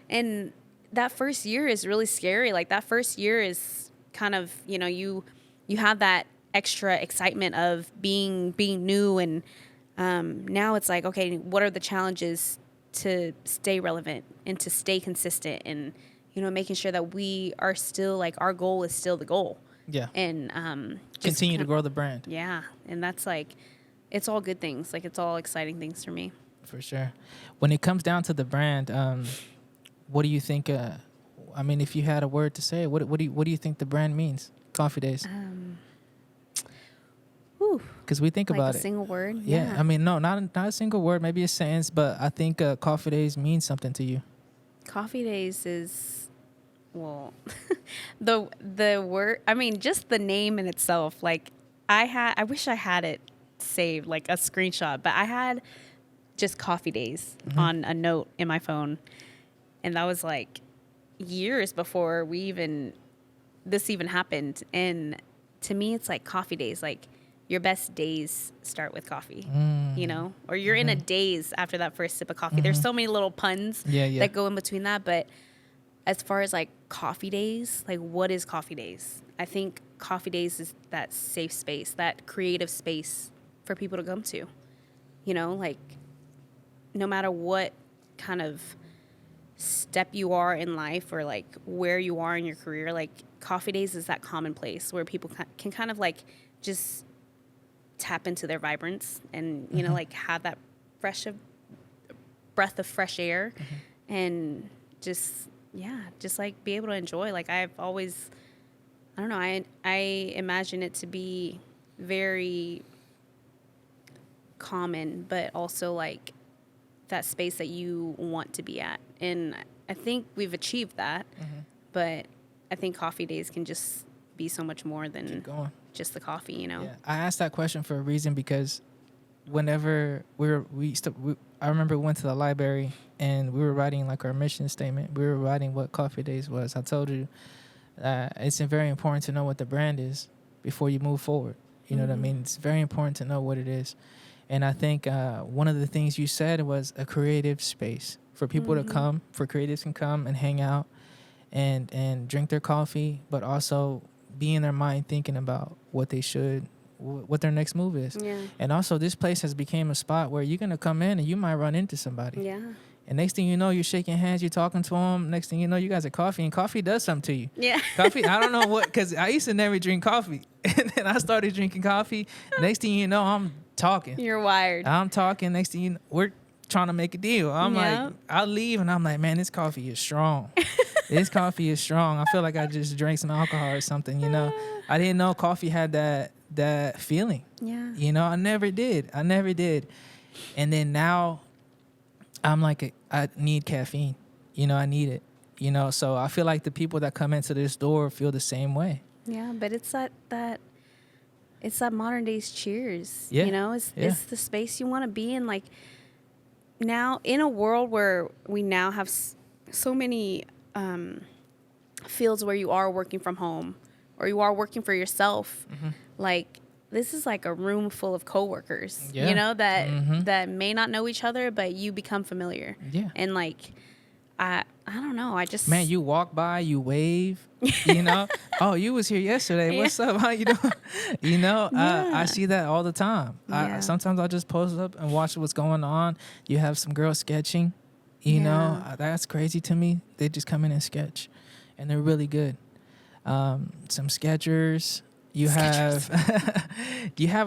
and that first year is really scary. Like that first year is kind of, you know, you have that extra excitement of being new, and now it's like, okay, what are the challenges to stay relevant and to stay consistent, and you know, making sure that we are still like, our goal is still the goal. Yeah. And continue to grow the brand. Yeah, and that's like, it's all good things. Like it's all exciting things for me. For sure. When it comes down to the brand, what do you think? I mean, if you had a word to say, what do you think the brand means? Coffee Days. Because we think like about a it. single word. Yeah. I mean, no, not a single word. Maybe a sentence, but I think Coffee Days means something to you. Coffee Days is, well, the word. I mean, just the name in itself. Like I wish I had it saved, like a screenshot, but I had just Coffee Days on a note in my phone, and that was like years before this even happened. And to me, it's like Coffee Days, like your best days start with coffee, you know, or you're in a daze after that first sip of coffee. There's so many little puns that go in between that. But as far as like Coffee Days, like what is Coffee Days? I think Coffee Days is that safe space, that creative space for people to come to, you know, like no matter what kind of step you are in life, or like where you are in your career, like Coffee Days is that common place where people can kind of like just tap into their vibrance, and you know, like have that breath of fresh air, and just like be able to enjoy. Like I've always, I don't know, I imagine it to be very common, but also like that space that you want to be at. And I think we've achieved that, but I think Coffee Days can just be so much more than just the coffee, you know? Yeah. I asked that question for a reason, because whenever I remember we went to the library and we were writing like our mission statement. We were writing what Coffee Days was. I told you it's very important to know what the brand is before you move forward. You know what I mean? It's very important to know what it is. And I think one of the things you said was a creative space for people to come, for creatives can come and hang out and drink their coffee, but also be in their mind thinking about what they should, what their next move is. Yeah. And also this place has become a spot where you're going to come in and you might run into somebody. Yeah. And next thing you know, you're shaking hands, you're talking to them. Next thing you know, you guys are coffee, and coffee does something to you. Yeah. Coffee, I don't know what, because I used to never drink coffee. And then I started drinking coffee. Next thing you know, I'm talking. You're wired. I'm talking. Next thing you know, we're trying to make a deal. I'm like, I'll leave, and I'm like, man, this coffee is strong. This coffee is strong. I feel like I just drank some alcohol or something, you know. I didn't know coffee had that feeling. Yeah. You know, I never did. And then now I'm like, I need caffeine. You know, I need it. You know, so I feel like the people that come into this door feel the same way. Yeah, but it's that modern day's Cheers. Yeah. You know, it's the space you want to be in. Like now, in a world where we now have so many fields where you are working from home or you are working for yourself, like this is like a room full of coworkers, you know, that may not know each other, but you become familiar. Yeah. And like, I I don't know. I just Man, you walk by, you wave, you know. Oh, you was here yesterday. Yeah. What's up? How you doing? You know, Yeah. I see that all the time. Yeah. Sometimes I'll just post up and watch what's going on. You have some girls sketching, you know. Yeah. That's crazy to me. They just come in and sketch, and they're really good. Some sketchers. You have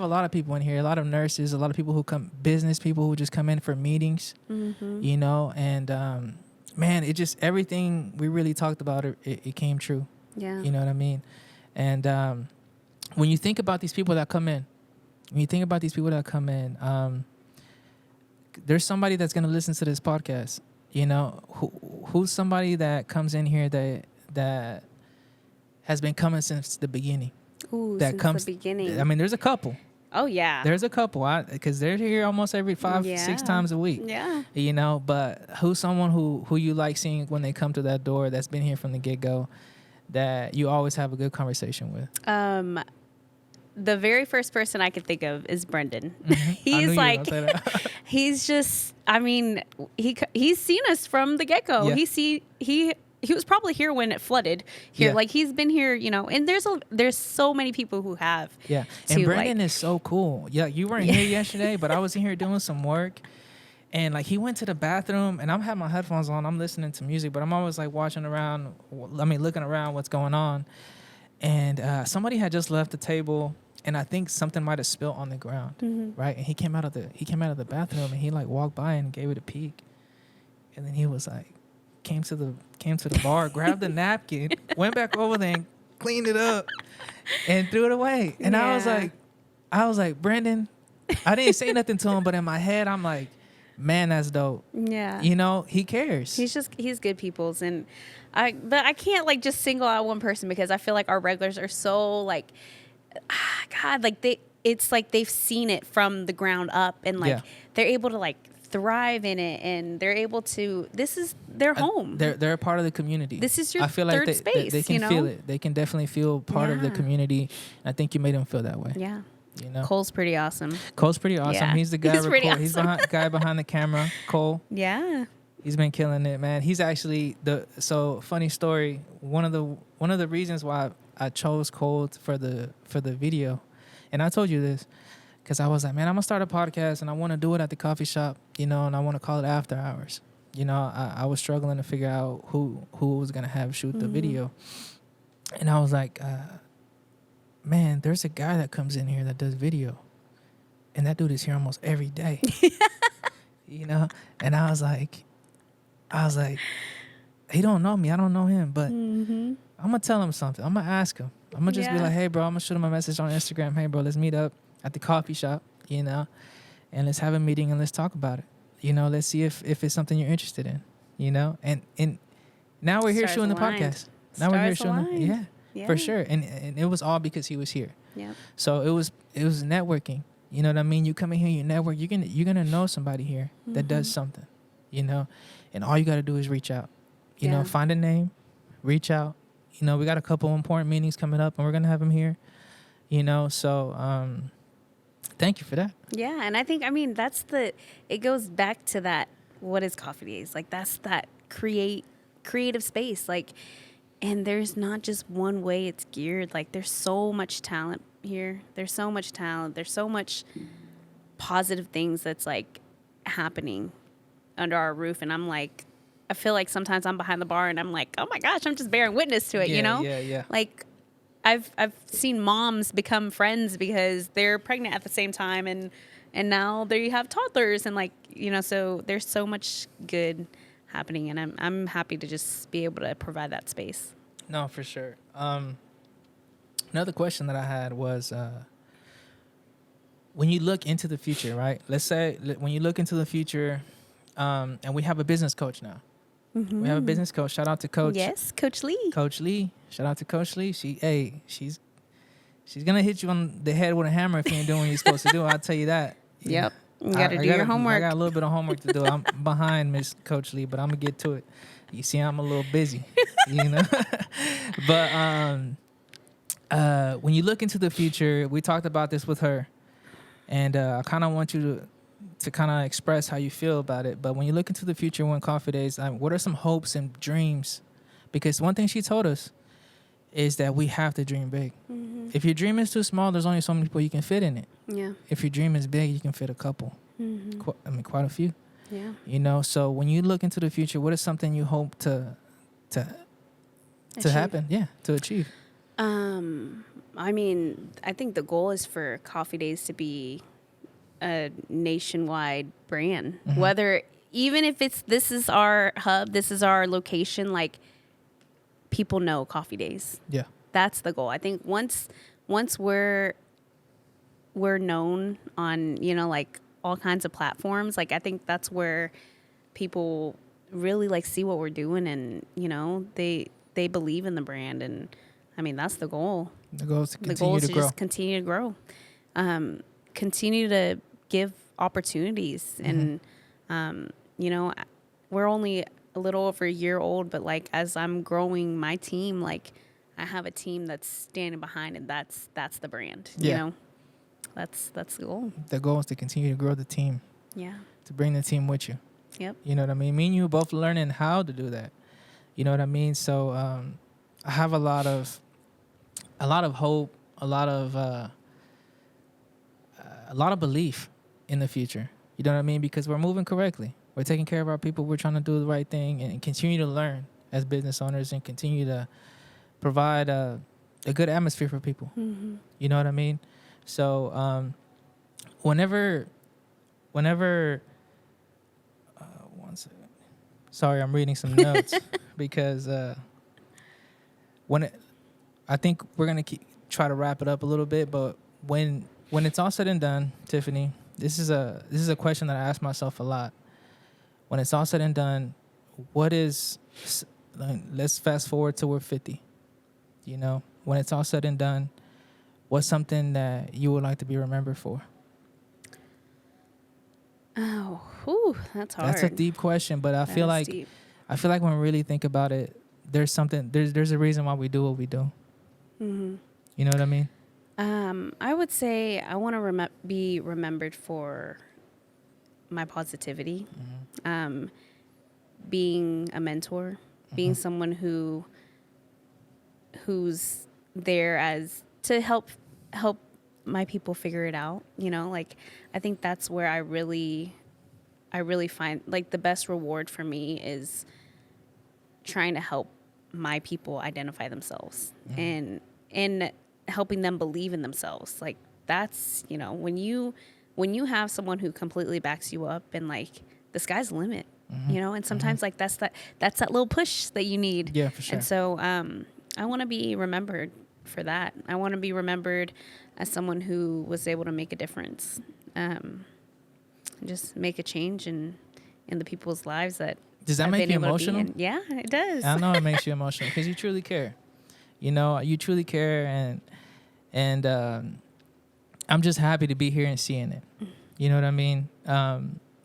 a lot of people in here, a lot of nurses, a lot of people who come, business people who just come in for meetings, you know, and man, it just, everything we really talked about, it came true. Yeah. You know what I mean? And when you think about these people that come in, there's somebody that's going to listen to this podcast, you know, who's somebody that comes in here that has been coming since the beginning. Ooh, That since comes, the beginning. I mean, there's a couple. Oh yeah. There's a couple, because they're here almost every 5-6 times a week. Yeah. You know, but who's someone who you like seeing when they come to that door, that's been here from the get-go, that you always have a good conversation with? The very first person I could think of is Brendan. I knew you He's were like, gonna say that. he's just, I mean, he's seen us from the get-go. Yeah. He was probably here when it flooded here. Yeah. Like, he's been here, you know, and there's so many people who have. Yeah. And to, Brendan like- is so cool. Yeah, you weren't here yesterday, but I was in here doing some work. And like, he went to the bathroom, and I'm having my headphones on. I'm listening to music, but I'm always like looking around what's going on. And somebody had just left the table, and I think something might have spilled on the ground, right? And he came out of the bathroom, and he like walked by and gave it a peek, and then he was like, came to the bar, grabbed the napkin, went back over there and cleaned it up, and threw it away. And I was like, Brendan, I didn't say nothing to him, but in my head, I'm like, man, that's dope. Yeah. You know, he cares. He's good people's, but I can't like just single out one person, because I feel like our regulars are so like, God, like it's like they've seen it from the ground up, and like they're able to like thrive in it, and they're able to, this is their home. They're a part of the community. This is your I feel third like space, they can you know? feel it. They can definitely feel part of the Yeah. community. I think you made them feel that way. Yeah. You know, Cole's pretty awesome. Cole's pretty awesome. Yeah. He's the guy. He's pretty He's awesome. guy behind the camera. Cole. Yeah. He's been killing it, man. He's actually funny story. One of the reasons why I chose Cole for the video, and I told you this, because I was like, man, I'm gonna start a podcast, and I want to do it at the coffee shop, you know, and I want to call it After Hours. You know, I was struggling to figure out who was gonna have shoot the video, and I was like, man, there's a guy that comes in here that does video, and that dude is here almost every day. You know, and I was like, he don't know me, I don't know him, but I'm gonna tell him something. I'm gonna ask him. I'm gonna just be like, hey, bro, I'm gonna shoot him a message on Instagram. Hey, bro, let's meet up at the coffee shop, you know, and let's have a meeting and let's talk about it. You know, let's see if it's something you're interested in, you know, and now we're here Stars shooting the aligned. podcast. Now we're here Stars shooting aligned. yeah, for sure. And it was all because he was here. Yep. So it was networking. You know what I mean? You come in here, you network, you're gonna know somebody here that does something, you know, and all you gotta do is reach out. You know, find a name, reach out. You know, we got a couple important meetings coming up, and we're gonna have them here. You know, so thank you for that. Yeah, and I think, I mean, it goes back to that, what is Coffee Days? Like, that's that creative space. Like, and there's not just one way it's geared. Like, there's so much talent here. There's so much talent. There's so much positive things that's, like, happening under our roof. And I'm like, I feel like sometimes I'm behind the bar and I'm like, oh my gosh, I'm just bearing witness to it, you know? Yeah. Like, I've seen moms become friends because they're pregnant at the same time, and now there you have toddlers, and like, you know, so there's so much good happening, and I'm happy to just be able to provide that space. No, for sure. Another question that I had was, when you look into the future, right? Let's say when you look into the future, and we have a business coach now. We have a business coach. Shout out to Coach. Yes, Coach Lee. Coach Lee. Shout out to Coach Lee. She's gonna hit you on the head with a hammer if you ain't doing what you're supposed to do. I'll tell you that. Yep. You got to do your homework. I got a little bit of homework to do. I'm behind Miss Coach Lee, but I'm gonna get to it. You see, I'm a little busy, you know. But when you look into the future, we talked about this with her, and I kind of want you to kind of express how you feel about it. But when you look into the future, when Coffee Days, what are some hopes and dreams? Because one thing she told us is that we have to dream big. Mm-hmm. If your dream is too small, there's only so many people you can fit in it. Yeah. If your dream is big, you can fit a couple. Mm-hmm. Quite a few. Yeah. You know, so when you look into the future, what is something you hope to Achieve. happen? Yeah, to achieve. I mean, I think the goal is for Coffee Days to be a nationwide brand. Mm-hmm. Whether, even if this is our hub, this is our location, like, people know Coffee Days. Yeah. That's the goal. I think once we're known on, like, all kinds of platforms, like, I think that's where people really, like, see what we're doing, and, they believe in the brand. And I mean, that's the goal. The goal is to The continue goal is to to grow. just continue to grow, continue to give opportunities. Mm-hmm. And we're only a little over a year old, but, like, as I'm growing my team, like, I have a team that's standing behind, and that's the brand. Yeah. That's the goal. The goal is to continue to grow the team, Yeah. to bring the team with you. Yep. You know what I mean? Me and you both learning how to do that. You know what I mean? So I have a lot of hope, a lot of belief in the future. You know what I mean? Because we're moving correctly. We're taking care of our people. We're trying to do the right thing and continue to learn as business owners and continue to provide a good atmosphere for people. Mm-hmm. You know what I mean? So whenever one second. Sorry, I'm reading some notes because I think we're gonna try to wrap it up a little bit. But when it's all said and done, Tiffany, this is a question that I ask myself a lot. When it's all said and done, let's fast forward till we're 50. You know, when it's all said and done, what's something that you would like to be remembered for? Oh, whew, that's hard. That's a deep question, but I feel like deep. when we really think about it, there's a reason why we do what we do. Mm-hmm. You know what I mean? I would say I want to be remembered for my positivity, Mm-hmm. Being a mentor, being someone who's there as to help my people figure it out. Like, I think that's where I really find, like, the best reward for me is trying to help my people identify themselves and helping them believe in themselves. Like, that's, when you have someone who completely backs you up, and, like, the sky's the limit, and sometimes like that's that little push that you need. Yeah, for sure. And so I want to be remembered for that. I want to be remembered as someone who was able to make a difference, just make a change in the people's lives that. Does that I've make been you able to be emotional? in. Yeah, it does. I know it makes you emotional because you truly care. You truly care, and I'm just happy to be here and seeing it. You know what I mean?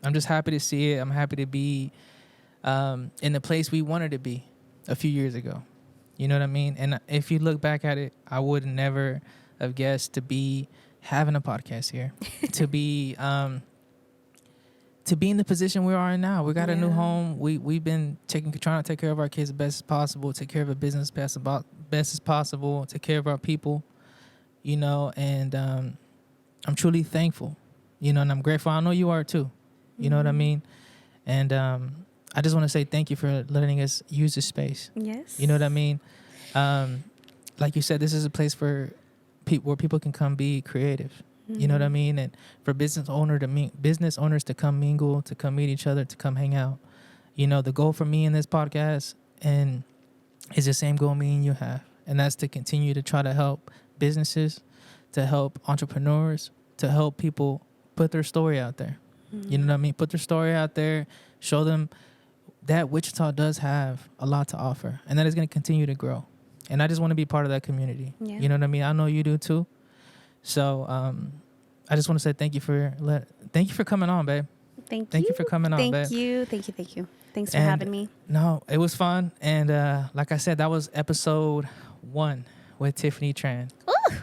I'm just happy to see it. I'm happy to be in the place we wanted to be a few years ago. You know what I mean? And if you look back at it, I would never have guessed to be having a podcast here, to be in the position we are in now. We got a new home. We've been trying to take care of our kids the best as possible, take care of a business best as possible, take care of our people, and I'm truly thankful, and I'm grateful. I know you are too. You know what I mean? And I just want to say thank you for letting us use this space. Yes. You know what I mean? Like you said, this is a place for where people can come be creative. You know what I mean? And for business owners to come mingle, to come meet each other, to come hang out. The goal for me in this podcast and is the same goal me and you have. And that's to continue to try to help businesses, to help entrepreneurs, to help people put their story out there. You know what I mean? Put their story out there, show them that Wichita does have a lot to offer, and that is going to continue to grow. And I just want to be part of that community. Yeah. You know what I mean? I know you do too. So I just want to say thank you for coming on, babe. Thank you for coming on, babe. Thank you. Thanks for having me. No, it was fun. And like I said, that was episode 1 with Tiffany Tran. Ooh,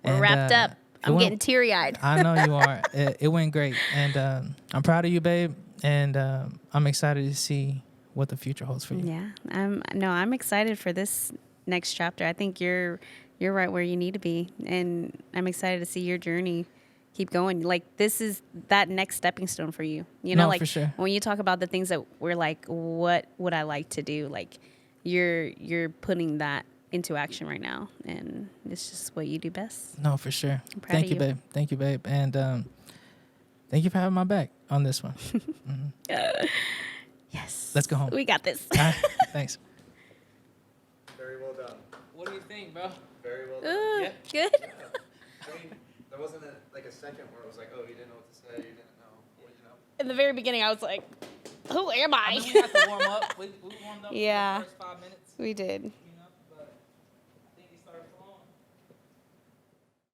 we're wrapped up. I'm getting teary-eyed. I know you are. It went great, and I'm proud of you, babe. And I'm excited to see what the future holds for you. Yeah, I'm excited for this next chapter. I think you're right where you need to be, and I'm excited to see your journey keep going. Like, this is that next stepping stone for you. You know, No, like for sure. when you talk about the things that we're like, what would I like to do? Like, you're putting that into action right now, and it's just what you do best. No, for sure. I'm proud Thank of you, babe. Thank you, babe. And thank you for having my back on this one. Yes. Let's go home. We got this. All right. Thanks. Very well done. What do you think, bro? Very well done. Ooh, Yeah. good. I mean, there wasn't a second where it was like, oh, you didn't know what to say, you didn't know, well, you know. In the very beginning, I was like, who am I? I mean, we had to warm up. We warmed up Yeah. for the first 5 minutes. We did.